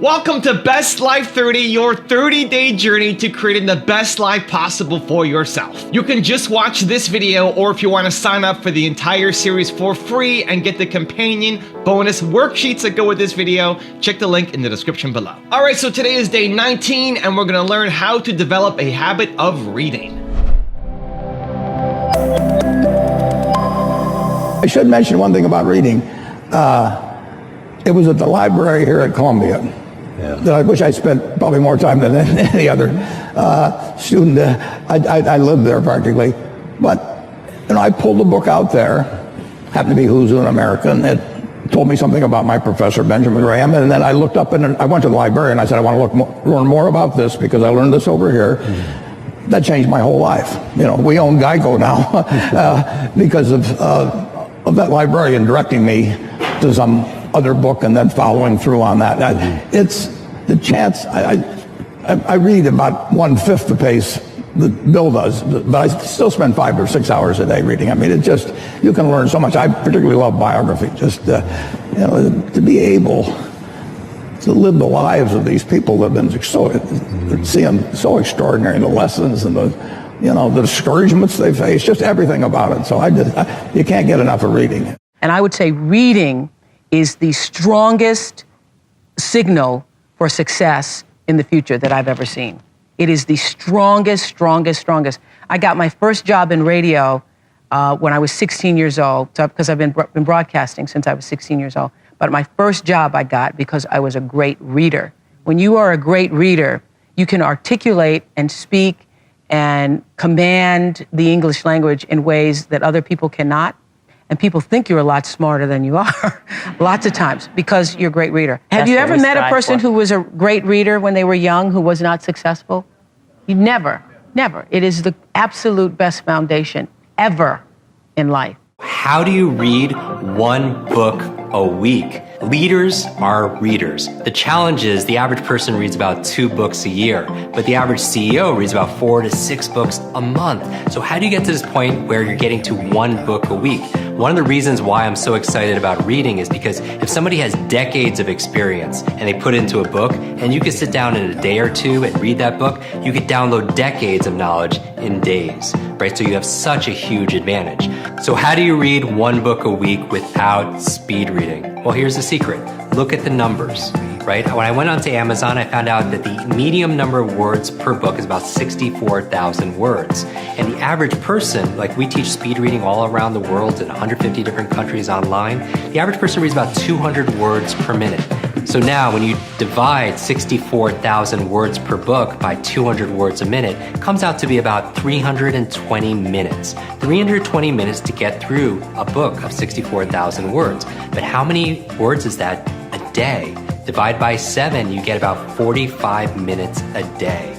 Welcome to Best Life 30, your 30-day journey to creating the best life possible for yourself. You can just watch this video, or if you want to sign up for the entire series for free and get the companion bonus worksheets that go with this video, check the link in the description below. All right, so today is day 19, and we're going to learn how to develop a habit of reading. I should mention one thing about reading. It was at the library here at Columbia. That I wish I spent probably more time than any other student. I lived there practically. But I pulled a book out there, happened to be Who's Who in America, and it told me something about my professor, Benjamin Graham. And then I looked up, and I went to the library, and I said, I want to learn more about this because I learned this over here. That changed my whole life. We own Geico now because of that librarian directing me to some other book and then following through on that. It's the chance. I read about 1/5 the pace that Bill does, but I still spend 5 or 6 hours a day reading. I mean, you can learn so much. I particularly love biography. Just to be able to live the lives of these people that have been so extraordinary, the lessons and the discouragements they face, just everything about it. So you can't get enough of reading. And I would say reading is the strongest signal for success in the future that I've ever seen. It is the strongest. I got my first job in radio when I was 16 years old, because I've been broadcasting since I was 16 years old. But my first job I got because I was a great reader. When you are a great reader, you can articulate and speak and command the English language in ways that other people cannot. And people think you're a lot smarter than you are, lots of times, because you're a great reader. Have you ever met a person who was a great reader when they were young who was not successful? You never. It is the absolute best foundation ever in life. How do you read one book a week? Leaders are readers. The challenge is the average person reads about 2 books a year, but the average CEO reads about 4 to 6 books a month. So how do you get to this point where you're getting to 1 book a week? One of the reasons why I'm so excited about reading is because if somebody has decades of experience and they put it into a book, and you can sit down in a day or two and read that book, you could download decades of knowledge in days, right? So you have such a huge advantage. So how do you read 1 book a week without speed reading? Well, here's the secret. Look at the numbers, right? When I went onto Amazon, I found out that the medium number of words per book is about 64,000 words. And the average person, like we teach speed reading all around the world in 150 different countries online, the average person reads about 200 words per minute. So now when you divide 64,000 words per book by 200 words a minute, it comes out to be about 320 minutes. 320 minutes to get through a book of 64,000 words. But how many words is that a day? Divide by 7, you get about 45 minutes a day.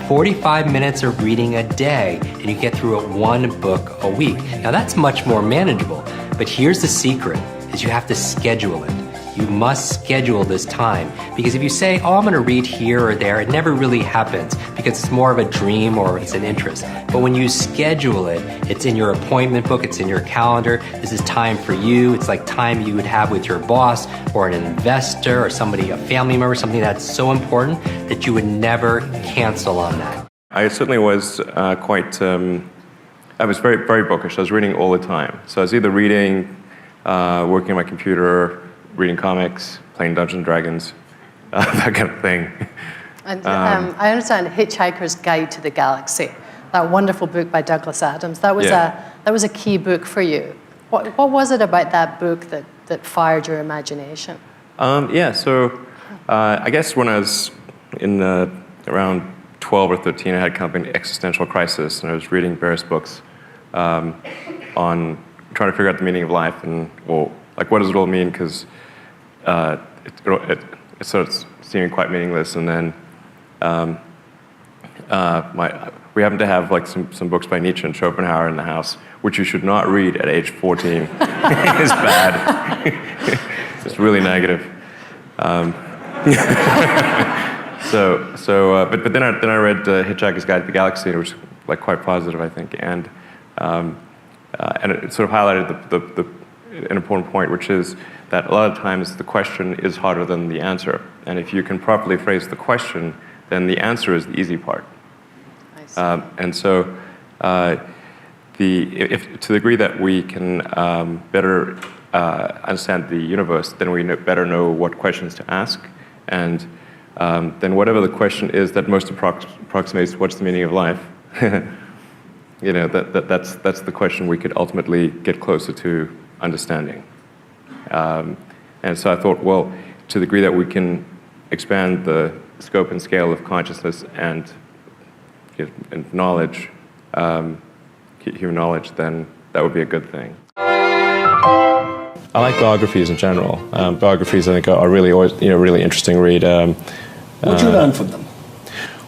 45 minutes of reading a day, and you get through 1 book a week. Now that's much more manageable, but here's the secret, is you have to schedule it. You must schedule this time, because if you say, oh, I'm going to read here or there, it never really happens because it's more of a dream or it's an interest. But when you schedule it, it's in your appointment book, it's in your calendar. This is time for you. It's like time you would have with your boss or an investor or somebody, a family member, something that's so important that you would never cancel on that. I certainly was I was very, very bookish. I was reading all the time. So I was either reading, working on my computer, reading comics, playing Dungeons & Dragons, that kind of thing. And I understand Hitchhiker's Guide to the Galaxy, that wonderful book by Douglas Adams. That was a key book for you. What was it about that book that fired your imagination? So I guess when I was in around 12 or 13, I had kind of an existential crisis, and I was reading various books on trying to figure out the meaning of life and, well, like, what does it all mean? Because it starts seeming quite meaningless. And then we happen to have like some books by Nietzsche and Schopenhauer in the house, which you should not read at age 14. It's bad. It's really negative. But then I read Hitchhiker's Guide to the Galaxy, which was like quite positive, I think, and it sort of highlighted an important point, which is that a lot of times the question is harder than the answer. And if you can properly phrase the question, then the answer is the easy part. I see. And so, if to the degree that we can better understand the universe, then we better know what questions to ask, and then whatever the question is that most approximates what's the meaning of life, that's the question we could ultimately get closer to understanding. And so I thought, well, to the degree that we can expand the scope and scale of consciousness and knowledge, human knowledge, then that would be a good thing. I like biographies in general. Biographies, I think, are really always, really interesting read. What you learn from them?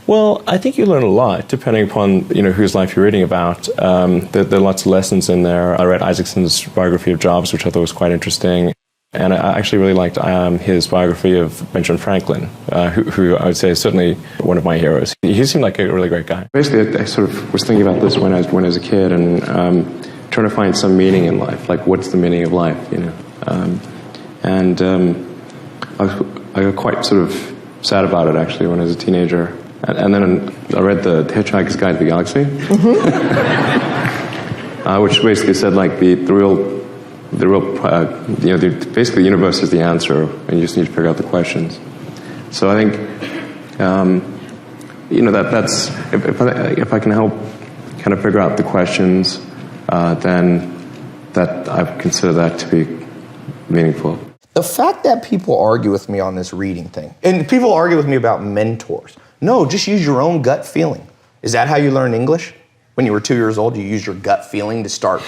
Well, I think you learn a lot, depending upon whose life you're reading about. There are lots of lessons in there. I read Isaacson's biography of Jobs, which I thought was quite interesting. And I actually really liked his biography of Benjamin Franklin, who I would say is certainly one of my heroes. He seemed like a really great guy. Basically, I sort of was thinking about this when I was a kid, and trying to find some meaning in life. Like, what's the meaning of life? I got quite sort of sad about it actually when I was a teenager. And then I read the Hitchhiker's Guide to the Galaxy, which basically said like basically the universe is the answer, and you just need to figure out the questions. So I think, that's if I can help kind of figure out the questions, then that I consider that to be meaningful. The fact that people argue with me on this reading thing, and people argue with me about mentors. No, just use your own gut feeling. Is that how you learned English? When you were 2 years old, you used your gut feeling to start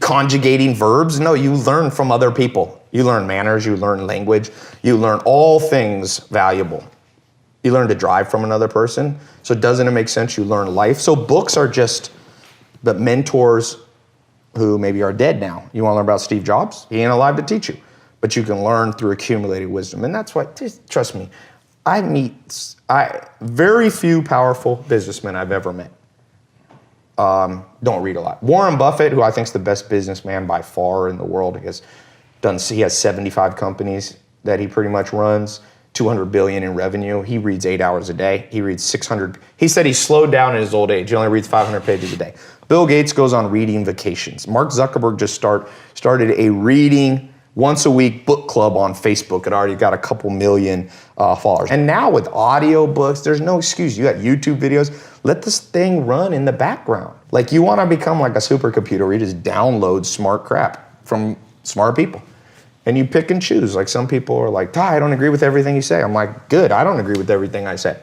conjugating verbs? No, you learn from other people. You learn manners, you learn language, you learn all things valuable. You learn to drive from another person. So doesn't it make sense you learn life? So books are just the mentors who maybe are dead now. You want to learn about Steve Jobs? He ain't alive to teach you. But you can learn through accumulated wisdom. And that's why, just trust me, very few powerful businessmen I've ever met don't read a lot. Warren Buffett, who I think is the best businessman by far in the world, he has 75 companies that he pretty much runs, 200 billion in revenue. He reads 8 hours a day. He reads 600. He said he slowed down in his old age. He only reads 500 pages a day. Bill Gates goes on reading vacations. Mark Zuckerberg just started a reading once a week book club on Facebook. It already got a couple million followers. And now with audio books, there's no excuse. You got YouTube videos. Let this thing run in the background. Like, you want to become like a supercomputer where you just download smart crap from smart people. And you pick and choose. Like, some people are like, Ty, I don't agree with everything you say. I'm like, good, I don't agree with everything I say.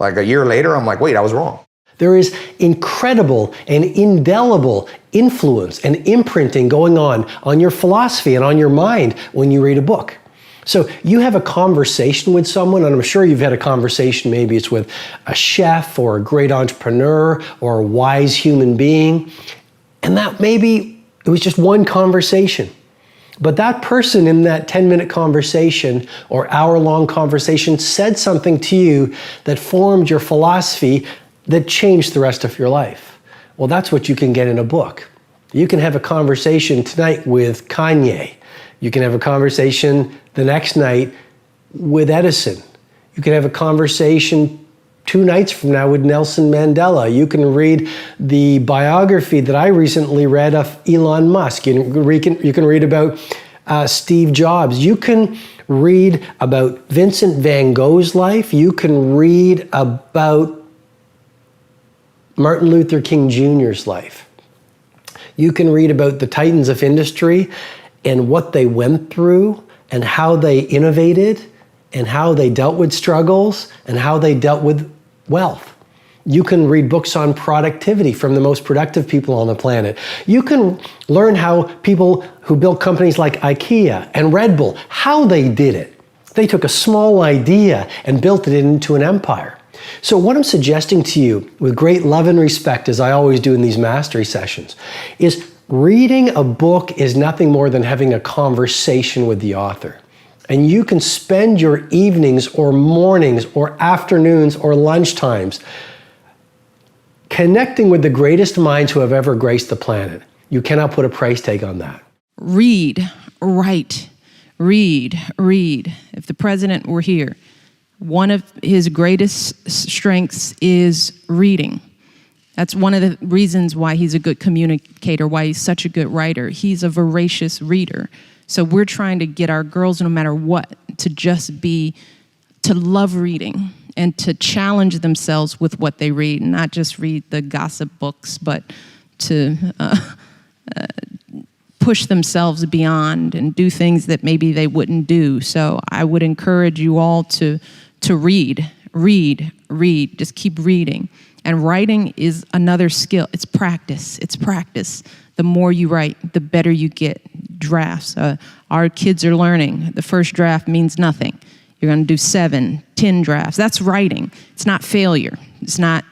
Like a year later, I'm like, wait, I was wrong. There is incredible and indelible influence and imprinting going on your philosophy and on your mind when you read a book. So you have a conversation with someone, and I'm sure you've had a conversation, maybe it's with a chef or a great entrepreneur or a wise human being, and that maybe it was just one conversation. But that person in that 10-minute conversation or hour-long conversation said something to you that formed your philosophy that changed the rest of your life. Well, that's what you can get in a book. You can have a conversation tonight with Kanye. You can have a conversation the next night with Edison. You can have a conversation 2 nights from now with Nelson Mandela. You can read the biography that I recently read of Elon Musk. You can read about Steve Jobs. You can read about Vincent van Gogh's life. You can read about Martin Luther King Jr.'s life. You can read about the titans of industry and what they went through and how they innovated and how they dealt with struggles and how they dealt with wealth. You can read books on productivity from the most productive people on the planet. You can learn how people who built companies like IKEA and Red Bull, how they did it. They took a small idea and built it into an empire. So what I'm suggesting to you with great love and respect, as I always do in these mastery sessions, is reading a book is nothing more than having a conversation with the author. And you can spend your evenings or mornings or afternoons or lunchtimes connecting with the greatest minds who have ever graced the planet. You cannot put a price tag on that. read, write, read. If the president were here, one of his greatest strengths is reading. That's one of the reasons why he's a good communicator, why he's such a good writer. He's a voracious reader. So we're trying to get our girls, no matter what, to love reading and to challenge themselves with what they read, not just read the gossip books, but to push themselves beyond and do things that maybe they wouldn't do. So I would encourage you all to read. Just keep reading. And writing is another skill. It's practice. The more you write, the better you get. Drafts. Our kids are learning. The first draft means nothing. You're going to do 7, 10 drafts. That's writing. It's not failure. It's not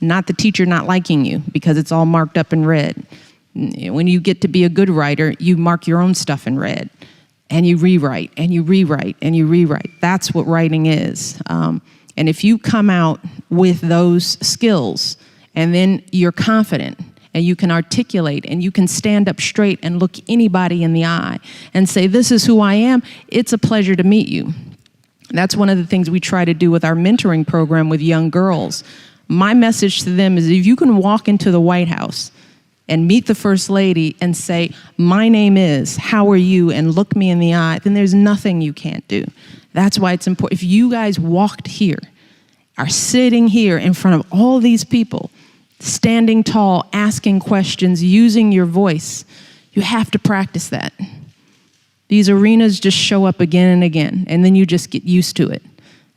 the teacher not liking you because it's all marked up in red. When you get to be a good writer, you mark your own stuff in red. And you rewrite, and you rewrite, and you rewrite. That's what writing is. And if you come out with those skills, and then you're confident, and you can articulate, and you can stand up straight and look anybody in the eye and say, this is who I am, it's a pleasure to meet you. That's one of the things we try to do with our mentoring program with young girls. My message to them is if you can walk into the White House and meet the First Lady and say, my name is, how are you, and look me in the eye, then there's nothing you can't do. That's why it's important. If you guys walked here, are sitting here in front of all these people, standing tall, asking questions, using your voice, you have to practice that. These arenas just show up again and again, and then you just get used to it.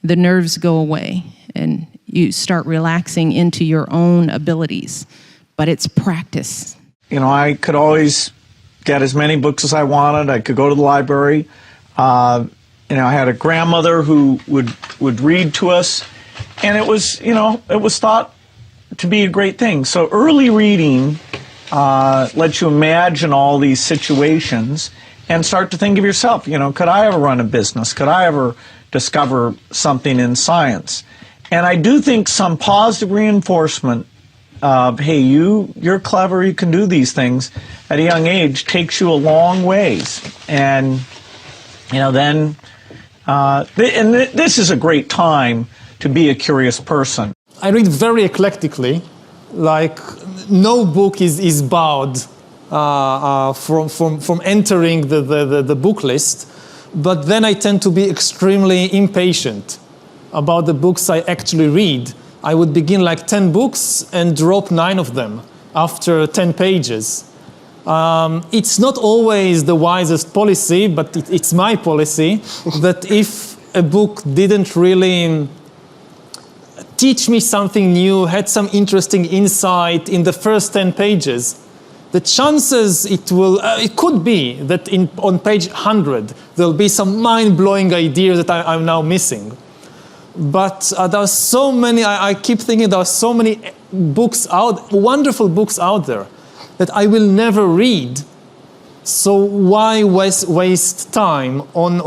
The nerves go away, and you start relaxing into your own abilities. But it's practice. You know, I could always get as many books as I wanted. I could go to the library. I had a grandmother who would read to us, and it was thought to be a great thing. So early reading lets you imagine all these situations and start to think of yourself, could I ever run a business? Could I ever discover something in science? And I do think some positive reinforcement of, hey, you're clever, you can do these things at a young age takes you a long ways. And, then, this is a great time to be a curious person. I read very eclectically, like no book is barred from entering the book list, but then I tend to be extremely impatient about the books I actually read. I would begin like 10 books and drop 9 of them after 10 pages. It's not always the wisest policy, but it's my policy that if a book didn't really teach me something new, had some interesting insight in the first 10 pages, the chances it could be that on page 100 there'll be some mind-blowing ideas that I'm now missing. But there are so many, I keep thinking there are so many books wonderful books out there that I will never read. So why waste time on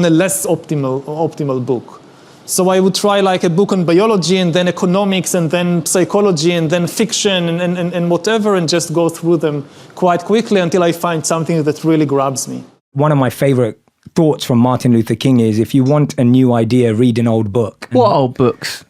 a less optimal book? So I would try like a book on biology and then economics and then psychology and then fiction and whatever, and just go through them quite quickly until I find something that really grabs me. One of my favorite thoughts from Martin Luther King is, if you want a new idea, read an old book. What old books?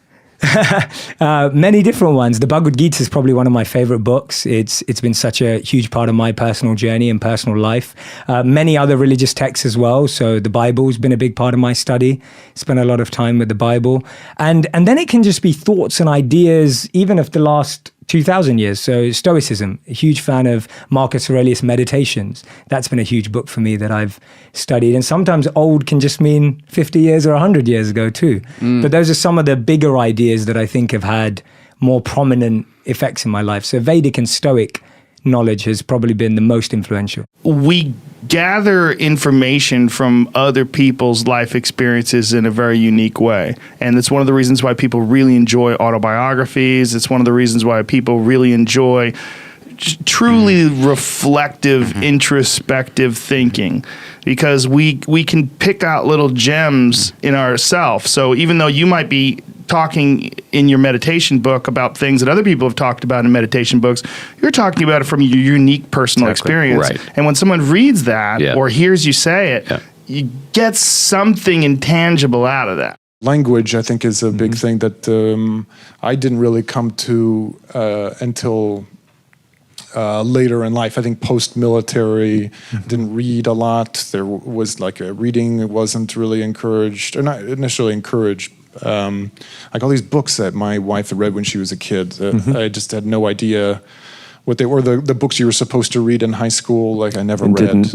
Many different ones. The Bhagavad Gita is probably one of my favorite books. It's been such a huge part of my personal journey and personal life. Many other religious texts as well. So the Bible's been a big part of my study. Spent a lot of time with the Bible. And then it can just be thoughts and ideas, even of the last 2,000 years. So Stoicism, a huge fan of Marcus Aurelius' Meditations. That's been a huge book for me that I've studied. And sometimes old can just mean 50 years or 100 years ago too. But those are some of the bigger ideas that I think have had more prominent effects in my life. So Vedic and Stoic knowledge has probably been the most influential. We gather information from other people's life experiences in a very unique way. And it's one of the reasons why people really enjoy autobiographies. It's one of the reasons why people really enjoy truly reflective, introspective thinking, because we can pick out little gems in ourselves. So even though you might be talking in your meditation book about things that other people have talked about in meditation books. You're talking about it from your unique personal experience. Right. And when someone reads that Yeah. or hears you say it, Yeah. you get something intangible out of that. Language, I think, is a big thing that I didn't really come to until later in life. I think post-military, didn't read a lot. There was like reading wasn't really encouraged, or not initially encouraged. Like all these books that my wife had read when she was a kid, I just had no idea what they were. The books you were supposed to read in high school, like I never read.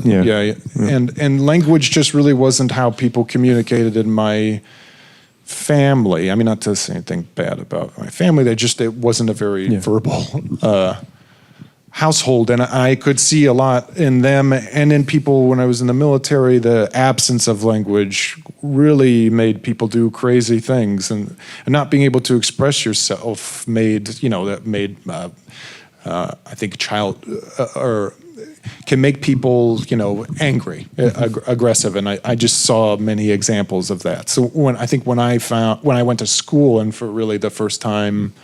And language just really wasn't how people communicated in my family. I mean, not to say anything bad about my family. It wasn't a very verbal household, and I could see a lot in them and in people when I was in the military. The absence of language really made people do crazy things, and not being able to express yourself I think can make people, angry, aggressive, and I just saw many examples of that. So when I went to school and for really the first time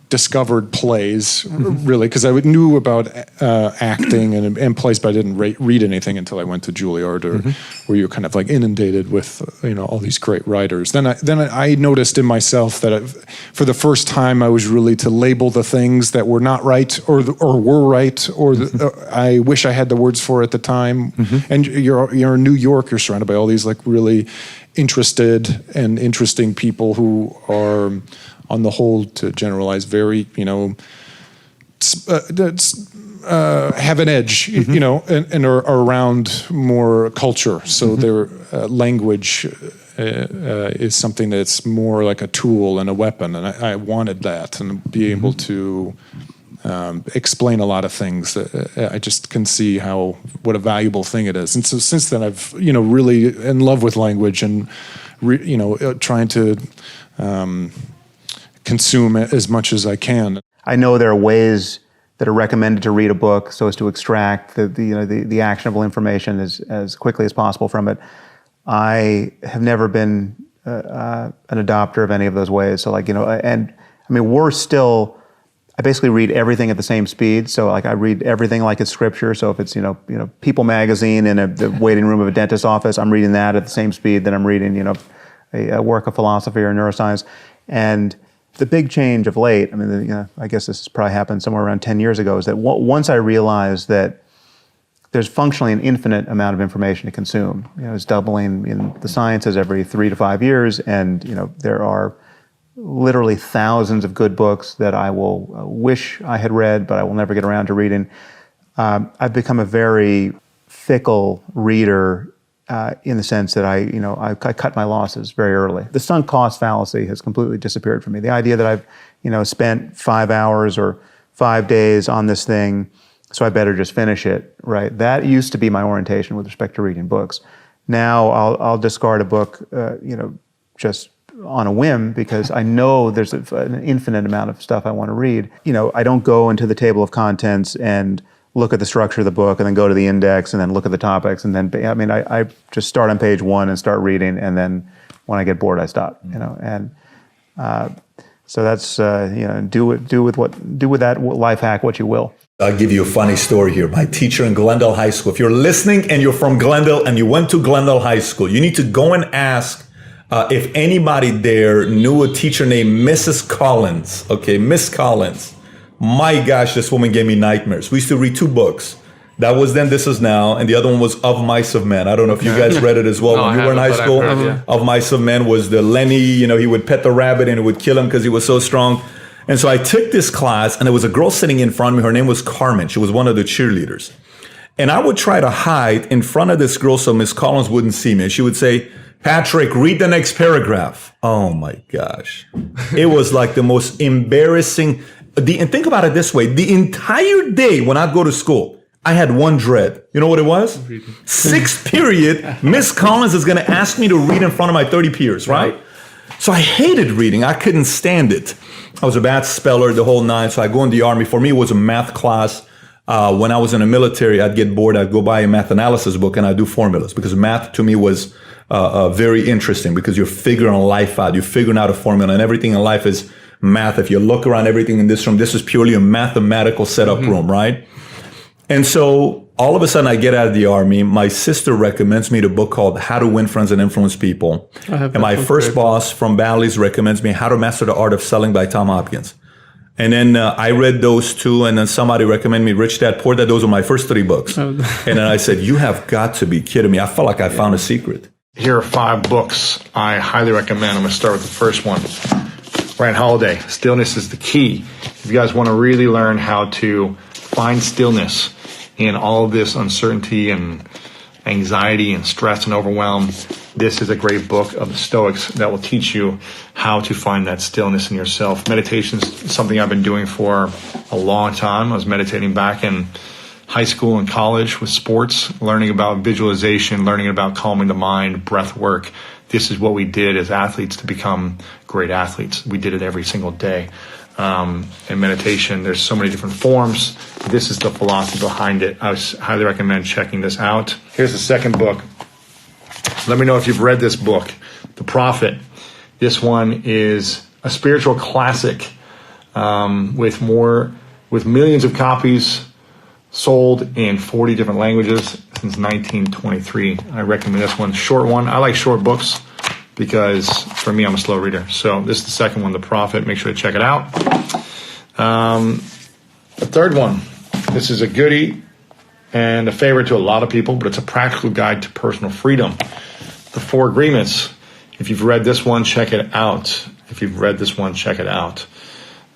discovered plays, really, because I knew about acting and plays, but I didn't read anything until I went to Juilliard, where you're kind of like inundated with all these great writers. Then I noticed in myself that for the first time I was really to label the things that were not right or were right, or I wish I had the words for at the time. And you're in New York, you're surrounded by all these like really interested and interesting people who are, on the whole, to generalize, very, have an edge, and are around more culture. So their language is something that's more like a tool and a weapon. And I wanted that, and be able to explain a lot of things. I just can see what a valuable thing it is. And so since then, I've, really in love with language and, trying to consume it as much as I can. I know there are ways that are recommended to read a book so as to extract the actionable information as quickly as possible from it. I have never been an adopter of any of those ways. So I basically read everything at the same speed. So like I read everything like it's scripture. So if it's People magazine in the waiting room of a dentist's office, I'm reading that at the same speed that I'm reading a work of philosophy or neuroscience. And the big change of late, I guess this has probably happened somewhere around 10 years ago, is that once I realized that there's functionally an infinite amount of information to consume. It's doubling in the sciences every 3 to 5 years, and there are literally thousands of good books that I will wish I had read, but I will never get around to reading. I've become a very fickle reader in the sense that I cut my losses very early. The sunk cost fallacy has completely disappeared from me. The idea that I've spent 5 hours or 5 days on this thing, so I better just finish it, right? That used to be my orientation with respect to reading books. Now I'll discard a book, just on a whim, because I know there's an infinite amount of stuff I want to read. I don't go into the table of contents and look at the structure of the book and then go to the index and then look at the topics and then, I just start on page 1 and start reading, and then when I get bored, I stop, so that's, do with that life hack what you will. I'll give you a funny story here. My teacher in Glendale High School, if you're listening and you're from Glendale and you went to Glendale High School, you need to go and ask if anybody there knew a teacher named Mrs. Collins. Okay, Miss Collins. My gosh, this woman gave me nightmares. We used to read 2 books. That was Then, This Is Now, and the other one was Of Mice of Men. I don't know if you guys read it as well when you were in high school. Of Mice of Men was the Lenny, he would pet the rabbit and it would kill him because he was so strong. And so I took this class, and there was a girl sitting in front of me. Her name was Carmen. She was one of the cheerleaders. And I would try to hide in front of this girl so Miss Collins wouldn't see me. And she would say, "Patrick, read the next paragraph." Oh my gosh. It was like the most embarrassing. And think about it this way. The entire day when I'd go to school, I had one dread. You know what it was? 6th period, Miss Collins is going to ask me to read in front of my 30 peers, right? So I hated reading. I couldn't stand it. I was a bad speller, the whole 9. So I go in the Army. For me, it was a math class. When I was in the military, I'd get bored. I'd go buy a math analysis book and I'd do formulas, because math to me was very interesting because you're figuring life out. You're figuring out a formula, and everything in life is math. If you look around everything in this room, this is purely a mathematical setup room, right? And so all of a sudden I get out of the Army. My sister recommends me the book called How to Win Friends and Influence People. And my first boss from Bally's recommends me How to Master the Art of Selling by Tom Hopkins. And then I read those two, and then somebody recommended me Rich Dad, Poor Dad. Those were my first 3 books. And then I said, you have got to be kidding me. I felt like I found a secret. Here are 5 books I highly recommend. I'm going to start with the first one. Ryan Holiday, Stillness is the Key. If you guys want to really learn how to find stillness in all of this uncertainty and anxiety and stress and overwhelm, this is a great book of the Stoics that will teach you how to find that stillness in yourself. Meditation is something I've been doing for a long time. I was meditating back in high school and college with sports, learning about visualization, learning about calming the mind, breath work. This is what we did as athletes to become great athletes. We did it every single day. In meditation, there's so many different forms. This is the philosophy behind it. I highly recommend checking this out. Here's the second book. Let me know if you've read this book, The Prophet. This one is a spiritual classic with millions of copies sold in 40 different languages since 1923. I recommend this one. Short one. I like short books because for me, I'm a slow reader. So this is the second one, The Prophet. Make sure to check it out. The third one. This is a goodie and a favorite to a lot of people, but it's a practical guide to personal freedom. The 4 Agreements. If you've read this one, check it out.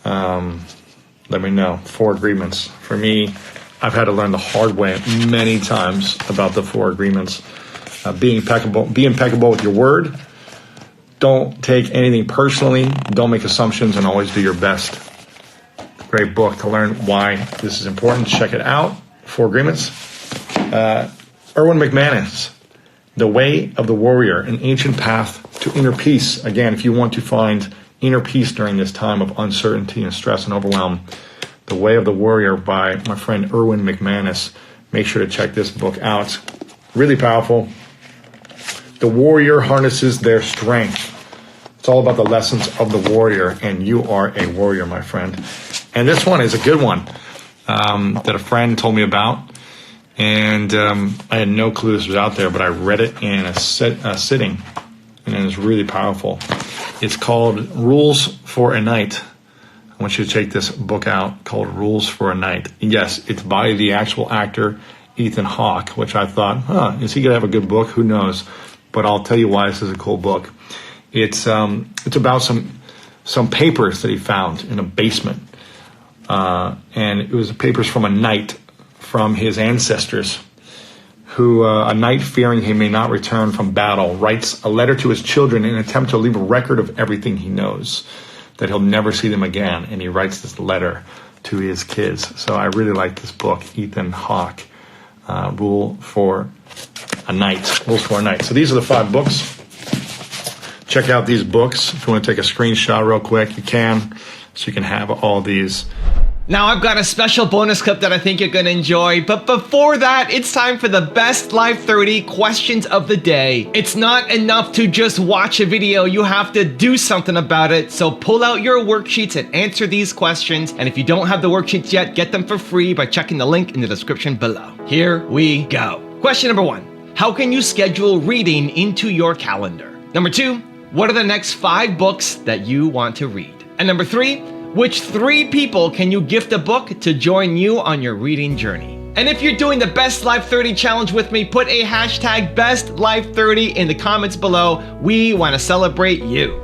Let me know. 4 Agreements. For me, I've had to learn the hard way many times about the 4 Agreements. Be impeccable with your word. Don't take anything personally. Don't make assumptions, and always do your best. Great book to learn why this is important. Check it out. 4 Agreements. Erwin McManus, The Way of the Warrior, an ancient path to inner peace. Again, if you want to find inner peace during this time of uncertainty and stress and overwhelm, The Way of the Warrior by my friend Erwin McManus. Make sure to check this book out. Really powerful. The warrior harnesses their strength. It's all about the lessons of the warrior, and you are a warrior, my friend. And this one is a good one that a friend told me about. And I had no clue this was out there, but I read it in a sitting, and it was really powerful. It's called Rules for a Night. I want you to check this book out called Rules for a Night. Yes, it's by the actual actor Ethan Hawke, which I thought, is he going to have a good book? Who knows? But I'll tell you why this is a cool book. It's about some papers that he found in a basement. And it was papers from a knight from his ancestors, who a knight fearing he may not return from battle writes a letter to his children in an attempt to leave a record of everything he knows, that he'll never see them again. And he writes this letter to his kids. So I really like this book, Ethan Hawke, Rules for a Night. So these are the 5 books. Check out these books. If you want to take a screenshot real quick, you can, so you can have all these. Now I've got a special bonus clip that I think you're gonna enjoy, but before that, it's time for the best Life 30 questions of the day. It's not enough to just watch a video, you have to do something about it, so pull out your worksheets and answer these questions, and if you don't have the worksheets yet, get them for free by checking the link in the description below. Here we go. Question number 1, how can you schedule reading into your calendar? Number 2, what are the next 5 books that you want to read? And number 3, which 3 people can you gift a book to join you on your reading journey? And if you're doing the Best Life 30 challenge with me, put a hashtag BestLife30 in the comments below. We want to celebrate you.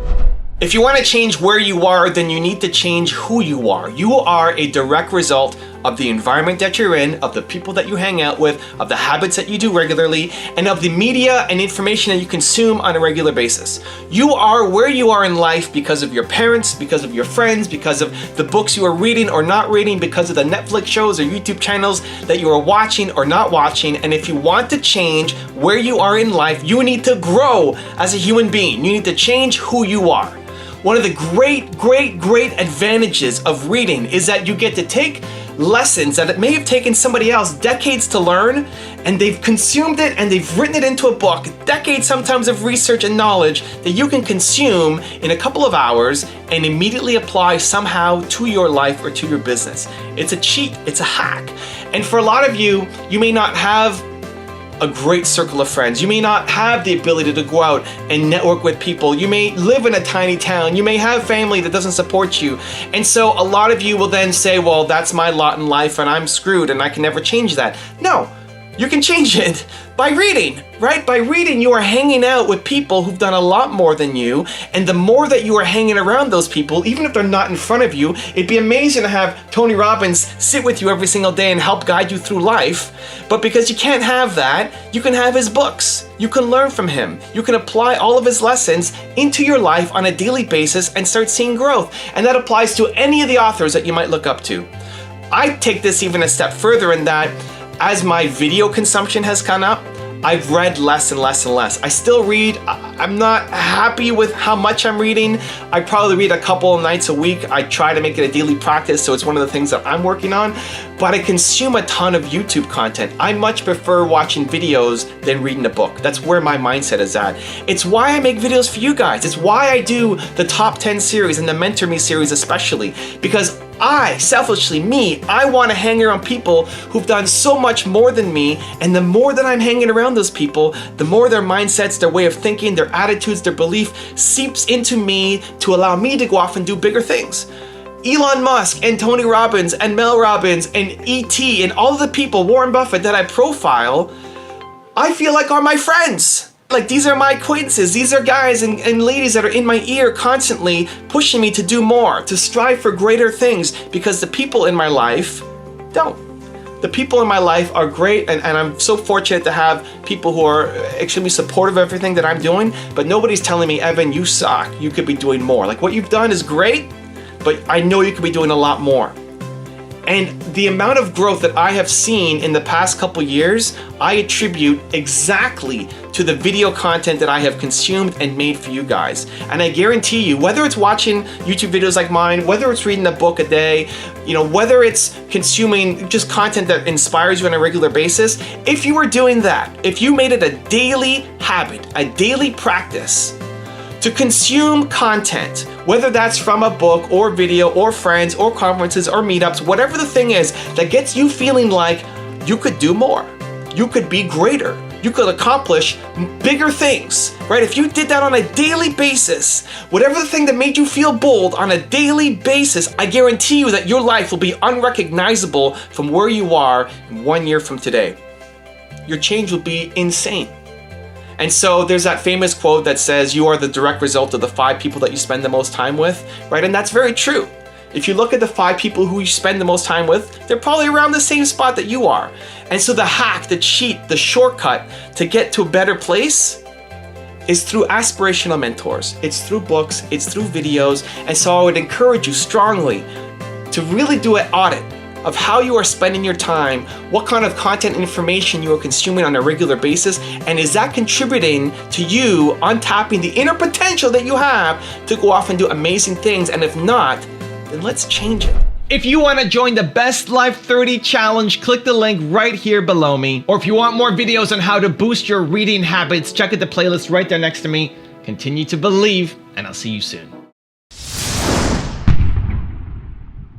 If you want to change where you are, then you need to change who you are. You are a direct result of the environment that you're in, of the people that you hang out with, of the habits that you do regularly, and of the media and information that you consume on a regular basis. You are where you are in life because of your parents, because of your friends, because of the books you are reading or not reading, because of the Netflix shows or YouTube channels that you are watching or not watching. And if you want to change where you are in life, you need to grow as a human being. You need to change who you are. One of the great advantages of reading is that you get to take lessons that it may have taken somebody else decades to learn, and they've consumed it and they've written it into a book, decades sometimes of research and knowledge that you can consume in a couple of hours and immediately apply somehow to your life or to your business. It's a cheat, it's a hack. And for a lot of you, you may not have a great circle of friends. You may not have the ability to go out and network with people. You may live in a tiny town. You may have family that doesn't support you. And so a lot of you will then say, well, that's my lot in life and I'm screwed and I can never change that. No, you can change it by reading, right? By reading, you are hanging out with people who've done a lot more than you. And the more that you are hanging around those people, even if they're not in front of you, it'd be amazing to have Tony Robbins sit with you every single day and help guide you through life. But because you can't have that, you can have his books. You can learn from him. You can apply all of his lessons into your life on a daily basis and start seeing growth. And that applies to any of the authors that you might look up to. I take this even a step further in that as my video consumption has gone up, I've read less and less and less. I still read. I'm not happy with how much I'm reading. I probably read a couple of nights a week. I try to make it a daily practice, so it's one of the things that I'm working on. But I consume a ton of YouTube content. I much prefer watching videos than reading a book. That's where my mindset is at. It's why I make videos for you guys. It's why I do the Top 10 series and the Mentor Me series especially, because I, selfishly, I want to hang around people who've done so much more than me, and the more that I'm hanging around those people, the more their mindsets, their way of thinking, their attitudes, their belief seeps into me to allow me to go off and do bigger things. Elon Musk and Tony Robbins and Mel Robbins and E.T. and all of the people, Warren Buffett, that I profile, I feel like are my friends. Like, these are my acquaintances. These are guys and ladies that are in my ear constantly pushing me to do more, to strive for greater things, because the people in my life don't. The people in my life are great, and I'm so fortunate to have people who are extremely supportive of everything that I'm doing, but nobody's telling me, Evan, you suck. You could be doing more. Like, what you've done is great, but I know you could be doing a lot more. And the amount of growth that I have seen in the past couple years, I attribute exactly to the video content that I have consumed and made for you guys. And I guarantee you, whether it's watching YouTube videos like mine, whether it's reading a book a day, whether it's consuming just content that inspires you on a regular basis, if you were doing that, if you made it a daily habit, a daily practice, to consume content, whether that's from a book or video or friends or conferences or meetups, whatever the thing is that gets you feeling like you could do more, you could be greater, you could accomplish bigger things, right? If you did that on a daily basis, whatever the thing that made you feel bold on a daily basis, I guarantee you that your life will be unrecognizable from where you are 1 year from today. Your change will be insane. And so there's that famous quote that says, you are the direct result of the 5 people that you spend the most time with, right? And that's very true. If you look at the 5 people who you spend the most time with, they're probably around the same spot that you are. And so the hack, the cheat, the shortcut to get to a better place is through aspirational mentors. It's through books, it's through videos. And so I would encourage you strongly to really do an audit of how you are spending your time, what kind of content and information you are consuming on a regular basis, and is that contributing to you untapping the inner potential that you have to go off and do amazing things? And if not, then let's change it. If you want to join the Best Life 30 Challenge, click the link right here below me. Or if you want more videos on how to boost your reading habits, check out the playlist right there next to me. Continue to believe, and I'll see you soon.